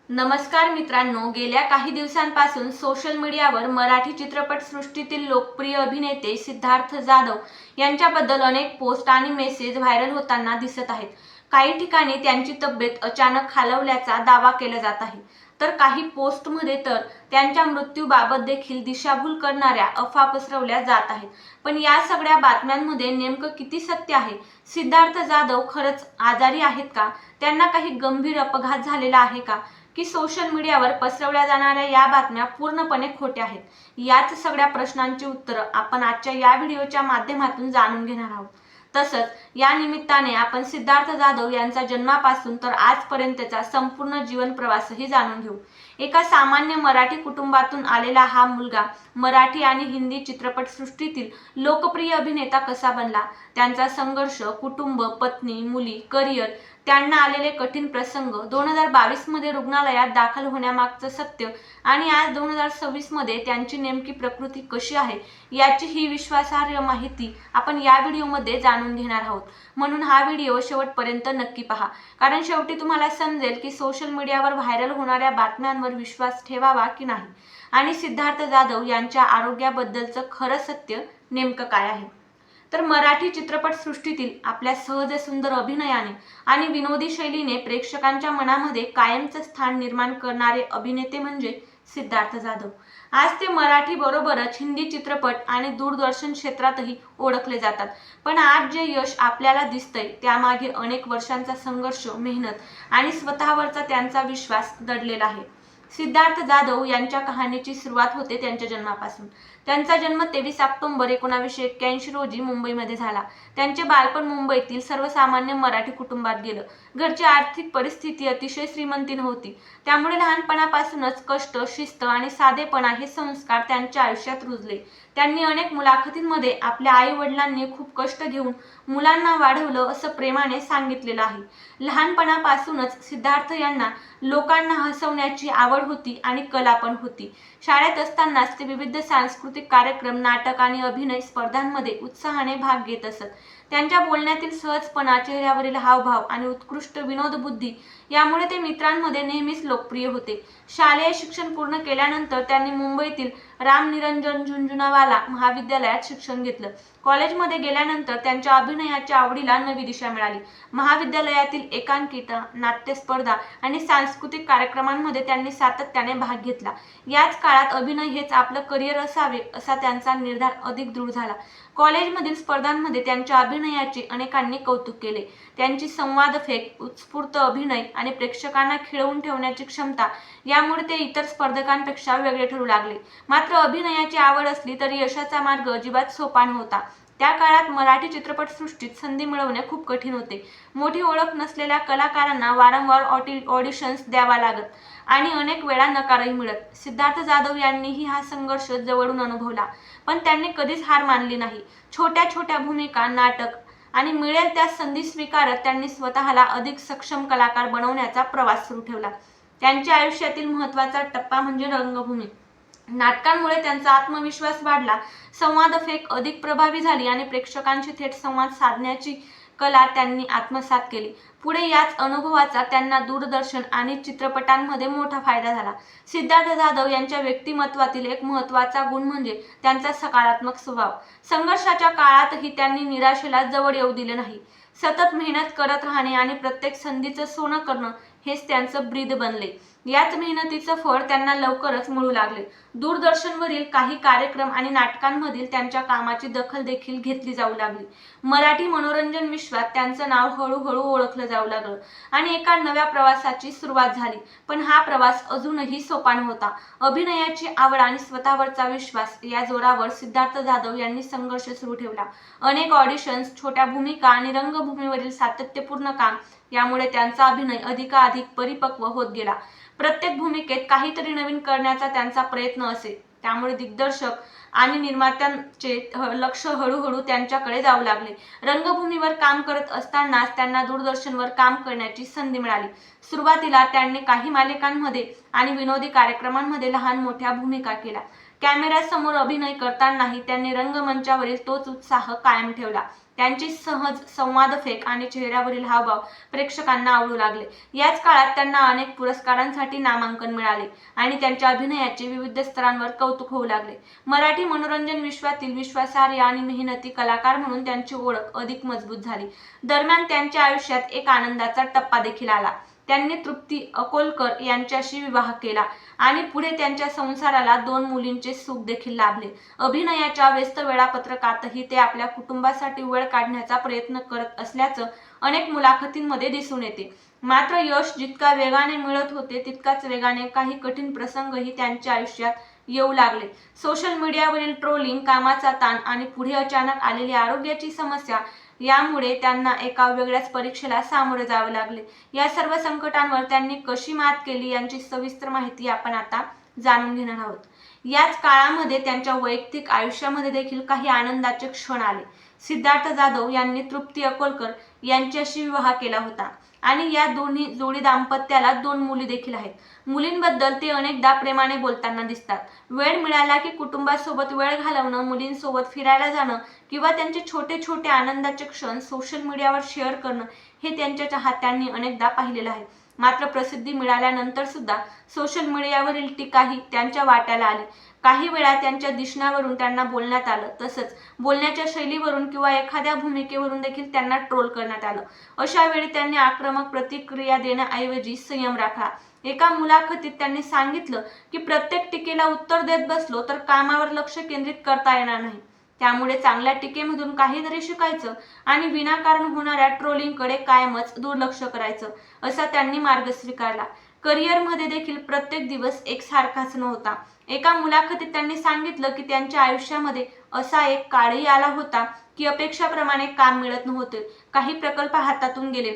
नमस्कार मित्रांनो, गेल्या काही दिवसांपासून सोशल मीडियावर मराठी चित्रपटसृष्टीतील लोकप्रिय अभिनेते सिद्धार्थ जाधव यांच्याबद्दल अनेक पोस्ट आणि मेसेज व्हायरल होताना दिसत आहेत. काही ठिकाणी त्यांची तब्येत अचानक खालावल्याचा दावा केला जात आहे, तर काही पोस्टमध्ये तर त्यांच्या मृत्यूबाबत देखील दिशाभूल करणाऱ्या अफवा पसरवल्या जात आहेत. पण या सगळ्या बातम्यांमध्ये नेमकं किती सत्य आहे? सिद्धार्थ जाधव खरंच आजारी आहेत का? त्यांना काही गंभीर अपघात झालेला आहे का? की सोशल मीडियावर पसरवल्या जाणाऱ्या या बातम्या पूर्णपणे खोट्या आहेत? याच सगळ्या प्रश्नांची उत्तरं आपण आजच्या या व्हिडिओच्या माध्यमातून जाणून घेणार आहोत. तसंच या निमित्ताने आपण सिद्धार्थ जाधव यांचा जन्मापासून तर आजपर्यंतचा संपूर्ण जीवन प्रवासही जाणून घेऊ. एका सामान्य मराठी कुटुंबातून आलेला हा मुलगा मराठी आणि हिंदी चित्रपटसृष्टीतील लोकप्रिय अभिनेता कसा बनला, त्यांचा संघर्ष, कुटुंब, पत्नी, मुली, करिअर, त्यांना आलेले कठीण प्रसंग, 2022 मध्ये रुग्णालयात दाखल होण्यामागचं सत्य आणि आज 2026 मध्ये त्यांची नेमकी प्रकृती कशी आहे याची ही विश्वासार्ह माहिती आपण या व्हिडिओमध्ये जाणून घेणार आहोत. म्हणून हा व्हिडिओ शेवटपर्यंत नक्की पहा, कारण शेवटी तुम्हाला समजेल की सोशल मीडियावर व्हायरल होणाऱ्या बातम्यांवर विश्वास ठेवावा की नाही आणि सिद्धार्थ जाधव यांच्या आरोग्याबद्दलचं खरं सत्य नेमकं काय आहे. तर मराठी चित्रपटसृष्टीतील आपल्या सहज सुंदर अभिनयाने आणि विनोदी शैलीने प्रेक्षकांच्या मनामध्ये कायमचं स्थान निर्माण करणारे अभिनेते म्हणजे सिद्धार्थ जाधव. आज ते मराठी बरोबरच हिंदी चित्रपट आणि दूरदर्शन क्षेत्रातही ओळखले जातात. पण आज जे यश आपल्याला दिसतंय त्यामागे अनेक वर्षांचा संघर्ष, मेहनत आणि स्वतःवरचा त्यांचा विश्वास दडलेला आहे. सिद्धार्थ जाधव यांच्या कहाणीची सुरुवात होते त्यांच्या जन्मापासून. त्यांचा जन्म 23 ऑक्टोबर 1981 रोजी मुंबईमध्ये झाला. त्यांचे बालपण मुंबईतील सर्वसामान्य मराठी कुटुंबात गेलं. घरची आर्थिक परिस्थिती अतिशय श्रीमंती नव्हती, त्यामुळे लहानपणापासूनच कष्ट, शिस्त आणि साधेपणा हे संस्कार त्यांच्या आयुष्यात रुजले. त्यांनी अनेक मुलाखतींमध्ये आपल्या आई वडिलांनी खूप कष्ट घेऊन मुलांना वाढवलं असं प्रेमाने सांगितलेलं आहे. लहानपणापासूनच सिद्धार्थ यांना लोकांना हसवण्याची आवड होती आणि कला पण होती. शाळेत असतानाच ते विविध सांस्कृतिक कार्यक्रम, नाटक आणि अभिनय स्पर्धांमध्ये उत्साहाने भाग घेत असत. त्यांच्या बोलण्यातील सहजपणा, चेहऱ्यावरील हावभाव आणि उत्कृष्ट विनोदबुद्धी यामुळे ते मित्रांमध्ये नेहमीच लोकप्रिय होते. शालेय शिक्षण पूर्ण केल्यानंतर त्यांनी मुंबईतील रामनिरंजन झुंझुनवाला महाविद्यालयात शिक्षण घेतलं. कॉलेजमध्ये गेल्यानंतर त्यांच्या अभिनयाच्या आवडीला नवी दिशा मिळाली. महाविद्यालयातील एकांकिका, नाट्यस्पर्धा आणि सांस्कृतिक कार्यक्रमांमध्ये त्यांनी सातत्याने भाग घेतला. याच काळात अभिनय हेच आपलं करिअर असावे असा त्यांचा निर्धार अधिक दृढ झाला. कॉलेजमधील स्पर्धांमध्ये त्यांच्या अभिनयाचे अनेकांनी कौतुक केले. त्यांची संवादफेक, उत्स्फूर्त अभिनय आणि प्रेक्षकांना खिळवून ठेवण्याची क्षमता यामुळे ते इतर स्पर्धकांपेक्षा वेगळे ठरू लागले. मात्र अभिनयाची आवड असली तरी यशाचा मार्ग अजिबात सोपा नव्हता. त्या काळात मराठी चित्रपटसृष्टीत संधी मिळवणे खूप कठीण होते. मोठी ओळख नसलेल्या कलाकारांना वारंवार ऑडिशन्स द्यावा लागत आणि अनेक वेळा नकारही मिळत. सिद्धार्थ जाधव यांनीही हा संघर्ष जवळून अनुभवला, पण त्यांनी कधीच हार मानली नाही. छोट्या छोट्या भूमिका, नाटक आणि मिळेल त्या संधी स्वीकारत त्यांनी स्वतःला अधिक सक्षम कलाकार बनवण्याचा प्रवास सुरू ठेवला. त्यांच्या आयुष्यातील महत्त्वाचा टप्पा म्हणजे रंगभूमी. नाटकांमुळे त्यांचा आत्मविश्वास वाढला, संवादफेक अधिक प्रभावी झाली आणि प्रेक्षकांशी थेट संवाद साधण्याची कला त्यांनी आत्मसात केली. पुढे याच अनुभवाचा त्यांना दूरदर्शन आणि चित्रपटांमध्ये मोठा फायदा झाला. सिद्धार्थ जाधव यांच्या व्यक्तिमत्वातील एक महत्त्वाचा गुण म्हणजे त्यांचा सकारात्मक स्वभाव. संघर्षाच्या काळातही त्यांनी निराशेला जवळ येऊ दिले नाही. सतत मेहनत करत राहणे आणि प्रत्येक संधीचं सोनं करणं हेच त्यांचं ब्रीद बनले. याच मेहनतीचं फळ त्यांना लवकरच मिळू लागले. दूरदर्शनवरील काही कार्यक्रम आणि नाटकांमधील त्यांच्या कामाची दखल देखील घेतली जाऊ लागली. मराठी मनोरंजन विश्वात त्यांचं नाव हळूहळू ओळखलं जाऊ लागलं आणि एका नव्या प्रवासाची सुरुवात झाली. पण हा प्रवास अजूनही सोपा नव्हता. अभिनयाची आवड आणि स्वतःवरचा विश्वास या जोरावर सिद्धार्थ जाधव यांनी संघर्ष सुरू ठेवला. अनेक ऑडिशन्स, छोट्या भूमिका आणि रंगभूमीवरील सातत्यपूर्ण काम यामुळे त्यांचा अभिनय अधिकाधिक परिपक्व होत गेला. प्रत्येक भूमिकेत काहीतरी नवीन करण्याचा त्यांचा प्रयत्न असे, त्यामुळे दिग्दर्शक आणि निर्मात्यांचे लक्ष हळूहळू त्यांच्याकडे जाऊ लागले. रंगभूमीवर काम करत असतानाच त्यांना दूरदर्शनवर काम करण्याची संधी मिळाली. सुरुवातीला त्यांनी काही मालिकांमध्ये आणि विनोदी कार्यक्रमांमध्ये लहान मोठ्या भूमिका केल्या. कॅमेऱ्यासमोर अभिनय करतानाही त्यांनी रंगमंचावरील तोच उत्साह कायम ठेवला. त्यांची सहज संवादफेक आणि चेहऱ्यावरील हावभाव प्रेक्षकांना आवडू लागले. याच काळात त्यांना अनेक पुरस्कारांसाठी नामांकन मिळाले आणि त्यांच्या अभिनयाचे विविध स्तरांवर कौतुक होऊ लागले. मराठी मनोरंजन विश्वातील विश्वासार्ह आणि मेहनती कलाकार म्हणून त्यांची ओळख अधिक मजबूत झाली. दरम्यान त्यांच्या आयुष्यात एक आनंदाचा टप्पा देखील आला. त्यांनी तृप्ती अकोलकर यांच्याशी विवाह केला आणि पुढे त्यांच्या संसाराला 2 मुलींचे सुख देखील लाभले. अभिनयाच्या व्यस्त वेळापत्रकातही ते आपल्या कुटुंबासाठी वेळ काढण्याचा प्रयत्न करत असल्याचं अनेक मुलाखतींमध्ये दिसून येते. मात्र यश जितका वेगाने मिळत होते तितकाच वेगाने काही कठीण प्रसंगही त्यांच्या आयुष्यात येऊ लागले. सोशल मीडियावरील ट्रोलिंग, कामाचा ताण आणि पुढे अचानक आलेली आरोग्याची समस्या यामुळे त्यांना एका वेगळ्याच परीक्षेला सामोरे जावे लागले. या सर्व संकटांवर त्यांनी कशी मात केली यांची सविस्तर माहिती आपण आता जाणून घेणार आहोत. याच काळामध्ये त्यांच्या वैयक्तिक आयुष्यामध्ये देखील काही आनंदाचे क्षण आले. सिद्धार्थ जाधव यांनी तृप्ती अकोलकर यांच्याशी विवाह केला होता आणि या दोन्ही जोडी दाम्पत्याला 2 मुली देखील आहेत. मुलींबद्दल ते अनेकदा प्रेमाने बोलताना दिसतात. वेळ मिळाला की कुटुंबासोबत वेळ घालवणं, मुलींसोबत फिरायला जाणं किंवा त्यांचे छोटे छोटे आनंदाचे क्षण सोशल मीडियावर शेअर करणं हे त्यांच्या चाहत्यांनी अनेकदा पाहिलेलं आहे. मात्र प्रसिद्धी मिळाल्यानंतर सुद्धा सोशल मीडियावरील टीकाही त्यांच्या वाट्याला आली. काही वेळा त्यांच्या दिसण्यावरून त्यांना बोलण्यात आलं, तसंच बोलण्याच्या शैलीवरून किंवा एखाद्या भूमिकेवरून देखील त्यांना ट्रोल करण्यात आलं. अशा वेळी त्यांनी आक्रमक प्रतिक्रिया देण्याऐवजी संयम राखला. एका मुलाखतीत त्यांनी सांगितलं की प्रत्येक टीकेला उत्तर देत बसलो तर कामावर लक्ष केंद्रित करता येणार नाही. त्यामुळे चांगल्या टीकेमधून काहीतरी शिकायचं आणि विनाकारण होणाऱ्या ट्रोलिंगकडे कायमच दुर्लक्ष करायचं, असा त्यांनी मार्ग स्वीकारला. करिअरमध्ये देखील प्रत्येक दिवस एकसारखाच नव्हता. एका मुलाखतीत त्यांनी सांगितलं की त्यांच्या आयुष्यामध्ये असा एक काळही आला होता की अपेक्षाप्रमाणे काम मिळत नव्हते. काही प्रकल्प हातातून गेले,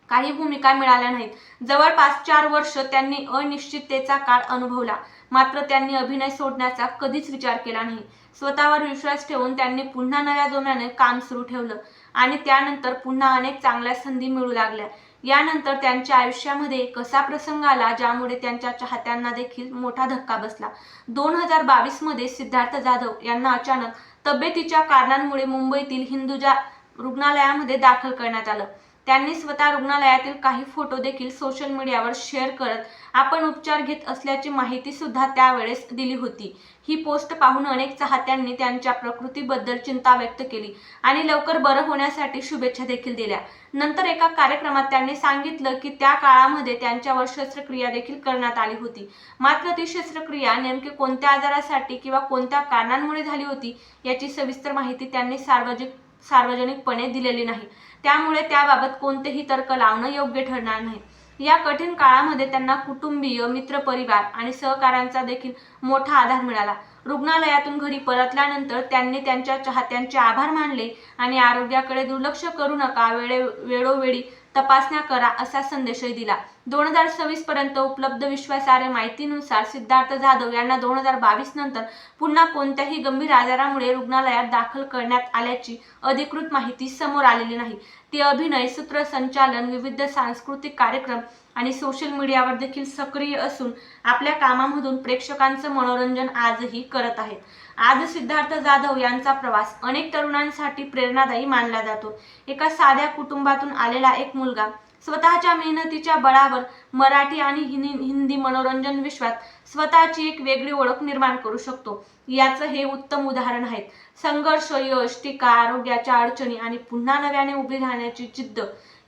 काही भूमिका मिळाल्या नाहीत. जवळपास 4 वर्ष त्यांनी अनिश्चिततेचा काळ अनुभवला. मात्र त्यांनी अभिनय सोडण्याचा कधीच विचार केला नाही. स्वतःवर विश्वास ठेवून त्यांनी पुन्हा नव्या जोमाने काम सुरू ठेवलं आणि त्यानंतर पुन्हा अनेक चांगल्या संधी मिळू लागल्या. यानंतर त्यांच्या आयुष्यामध्ये कसा प्रसंग आला ज्यामुळे त्यांच्या चाहत्यांना देखील मोठा धक्का बसला. 2022 मध्ये सिद्धार्थ जाधव यांना अचानक तब्येतीच्या कारणांमुळे मुंबईतील हिंदुजा रुग्णालयामध्ये दाखल करण्यात आलं. त्यांनी स्वतः रुग्णालयातील काही फोटो देखील सोशल मीडियावर शेअर करत आपण उपचार घेत असल्याची माहिती सुद्धा त्यावेळेस दिली होती. ही पोस्ट पाहून अनेक चाहत्यांनी त्यांच्या प्रकृतीबद्दल चिंता व्यक्त केली आणि लवकर बरं होण्यासाठी शुभेच्छा देखील दिल्या. नंतर एका कार्यक्रमात त्यांनी सांगितलं की त्या काळामध्ये त्यांच्यावर शस्त्रक्रिया देखील करण्यात आली होती. मात्र ती शस्त्रक्रिया नेमकी कोणत्या आजारासाठी किंवा कोणत्या कारणांमुळे झाली होती याची सविस्तर माहिती त्यांनी सार्वजनिकपणे दिलेली नाही. त्यामुळे त्याबाबत कोणतेही तर्क लावणं योग्य ठरणार नाही. या कठीण काळामध्ये त्यांना कुटुंबीय, मित्रपरिवार आणि सहकाऱ्यांचा देखील मोठा आधार मिळाला. रुग्णालयातून घरी परतल्यानंतर त्यांनी त्यांच्या चाहत्यांचे आभार मानले आणि आरोग्याकडे दुर्लक्ष करू नका, वेळोवेळी तपासण्या करा असा संदेशही दिला. 2026 पर्यंत उपलब्ध विश्वासार्ह माहितीनुसार सिद्धार्थ जाधव यांना 2022 नंतर पुन्हा कोणत्याही गंभीर आजारामुळे रुग्णालयात दाखल करण्यात आल्याची अधिकृत माहिती समोर आलेली नाही. ते अभिनय, सूत्रसंचालन, विविध सांस्कृतिक कार्यक्रम आणि सोशल मीडियावर देखील सक्रिय असून आपल्या कामामधून प्रेक्षकांचं मनोरंजन आजही करत आहेत. आज सिद्धार्थ जाधव यांचा प्रवास अनेक तरुणांसाठी प्रेरणादायी मानला जातो. एका साध्या कुटुंबातून आलेला एक मुलगा स्वतःच्या मेहनतीच्या बळावर मराठी आणि हिंदी मनोरंजन विश्वात स्वतःची एक वेगळी ओळख निर्माण करू शकतो. याचं हे उत्तम उदाहरण आहे. संघर्ष, यश, टीका, आरोग्याच्या अडचणी आणि पुन्हा नव्याने उभी राहण्याची जिद्द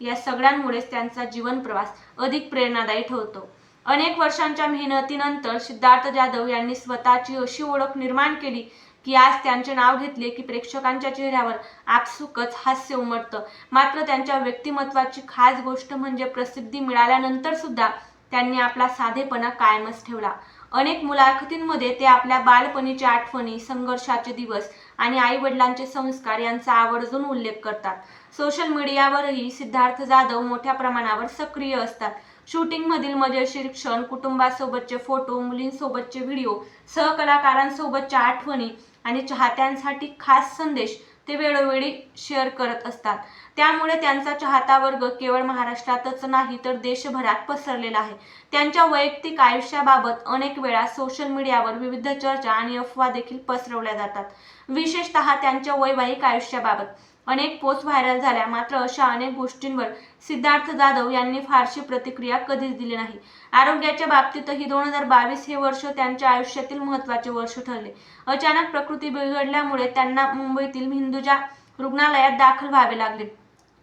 या सगळ्यांमुळेच त्यांचा जीवन प्रवास अधिक प्रेरणादायी ठरतो. अनेक वर्षांच्या मेहनतीनंतर सिद्धार्थ जाधव यांनी स्वतःची अशी ओळख निर्माण केली की आज त्यांचे नाव घेतले की प्रेक्षकांच्या चेहऱ्यावर आपसुकच हास्य उमटतं. मात्र त्यांच्या व्यक्तिमत्वाची खास गोष्ट म्हणजे प्रसिद्धी मिळाल्यानंतर सुद्धा त्यांनी आपला साधेपणा कायमच ठेवला. अनेक मुलाखतींमध्ये ते आपल्या बालपणीच्या आठवणी, संघर्षाचे दिवस आणि आई-वडिलांचे संस्कार यांचा आवर्जून उल्लेख करतात. सोशल मीडियावरही सिद्धार्थ जाधव मोठ्या प्रमाणावर सक्रिय असतात. शूटिंगमधील मजेशीर क्षण, कुटुंबासोबतचे फोटो, मुलींसोबतचे व्हिडिओ, सहकलाकारांसोबतच्या आठवणी आणि चाहत्यांसाठी खास संदेश ते वेळोवेळी शेअर करत असतात. त्यामुळे त्यांचा चाहता वर्ग केवळ महाराष्ट्रातच नाही तर देशभरात पसरलेला आहे. त्यांच्या वैयक्तिक आयुष्याबाबत अनेक वेळा सोशल मीडियावर विविध चर्चा आणि अफवा देखील पसरवल्या जातात. विशेषतः त्यांच्या वैवाहिक आयुष्याबाबत अनेक पोस्ट व्हायरल झाल्या, मात्र अशा अनेक गोष्टींवर सिद्धार्थ जाधव यांनी फारशी प्रतिक्रिया कधीच दिली नाही. आरोग्याच्या बाबतीतही 2022 हे वर्ष त्यांच्या आयुष्यातील महत्त्वाचे वर्ष ठरले. अचानक प्रकृती बिघडल्यामुळे त्यांना मुंबईतील हिंदुजा रुग्णालयात दाखल व्हावे लागले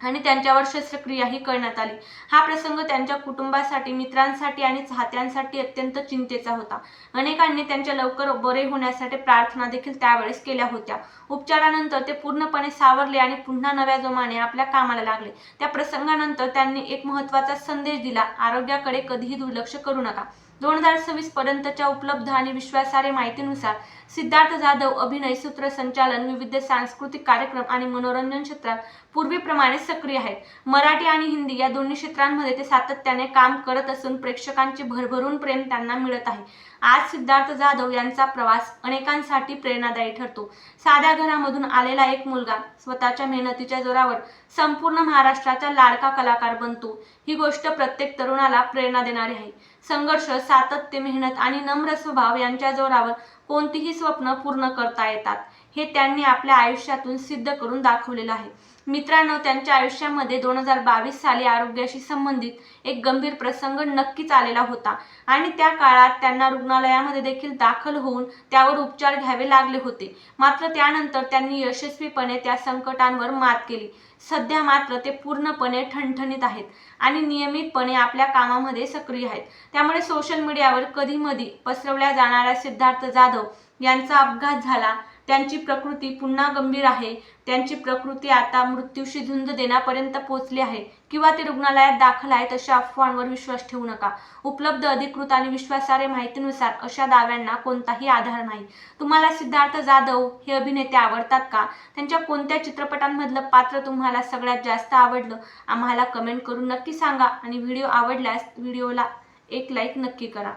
आणि त्यांच्यावर शस्त्रक्रियाही करण्यात आली. हा प्रसंग त्यांच्या कुटुंबासाठी, मित्रांसाठी आणि चाहत्यांसाठी अत्यंत चिंतेचा होता. अनेकांनी त्यांच्या लवकर बरे होण्यासाठी प्रार्थना देखील त्यावेळेस केल्या होत्या. उपचारानंतर ते पूर्णपणे सावरले आणि पुन्हा नव्या जोमाने आपल्या कामाला लागले. त्या प्रसंगानंतर त्यांनी एक महत्त्वाचा संदेश दिला: आरोग्याकडे कधीही दुर्लक्ष करू नका. 2026 पर्यंतच्या उपलब्ध आणि विश्वासार्ह माहितीनुसार सिद्धार्थ जाधव अभिनय, सूत्रसंचालन, विविध सांस्कृतिक कार्यक्रम आणि मनोरंजन क्षेत्रात पूर्वीप्रमाणे सक्रिय आहेत. मराठी आणि हिंदी या दोन्ही क्षेत्रांमध्ये ते सातत्याने काम करत असून प्रेक्षकांचे भरभरून प्रेम त्यांना मिळत आहे. आज सिद्धार्थ जाधव यांचा प्रवास अनेकांसाठी प्रेरणादायी ठरतो. साध्या घरामधून आलेला एक मुलगा स्वतःच्या मेहनतीच्या जोरावर संपूर्ण महाराष्ट्राचा लाडका कलाकार बनतो. ही गोष्ट प्रत्येक तरुणाला प्रेरणा देणारी आहे. संघर्ष, सातत्य, मेहनत आणि नम्र स्वभाव यांच्या जोरावर कोणतीही स्वप्न पूर्ण करता येतात, हे त्यांनी आपल्या आयुष्यातून सिद्ध करून दाखवलेलं आहे. मित्रांनो, त्यांच्या आयुष्यामध्ये 2022 साली आरोग्याशी संबंधित एक गंभीर प्रसंग नक्कीच आलेला होता आणि त्या काळात त्यांना रुग्णालयामध्ये देखील दाखल होऊन त्यावर उपचार घ्यावे लागले होते. मात्र त्यानंतर त्यांनी यशस्वीपणे त्या संकटांवर मात केली. सध्या मात्र ते पूर्णपणे ठणठणीत आहेत आणि नियमितपणे आपल्या कामामध्ये सक्रिय आहेत. त्यामुळे सोशल मीडियावर कधीमधी पसरवल्या जाणाऱ्या सिद्धार्थ जाधव यांचा अपघात झाला, त्यांची प्रकृती पुन्हा गंभीर आहे, त्यांची प्रकृती आता मृत्यूशी झुंज देण्यापर्यंत पोहोचली आहे किंवा ते रुग्णालयात दाखल आहेत, अशा अफवांवर विश्वास ठेवू नका. उपलब्ध, अधिकृत आणि विश्वासार्ह माहितीनुसार अशा दाव्यांना कोणताही आधार नाही. तुम्हाला सिद्धार्थ जाधव हे अभिनेते आवडतात का? त्यांच्या कोणत्या चित्रपटांमधलं पात्र तुम्हाला सगळ्यात जास्त आवडलं? आम्हाला कमेंट करून नक्की सांगा आणि व्हिडिओ आवडल्यास व्हिडिओला एक लाईक नक्की करा.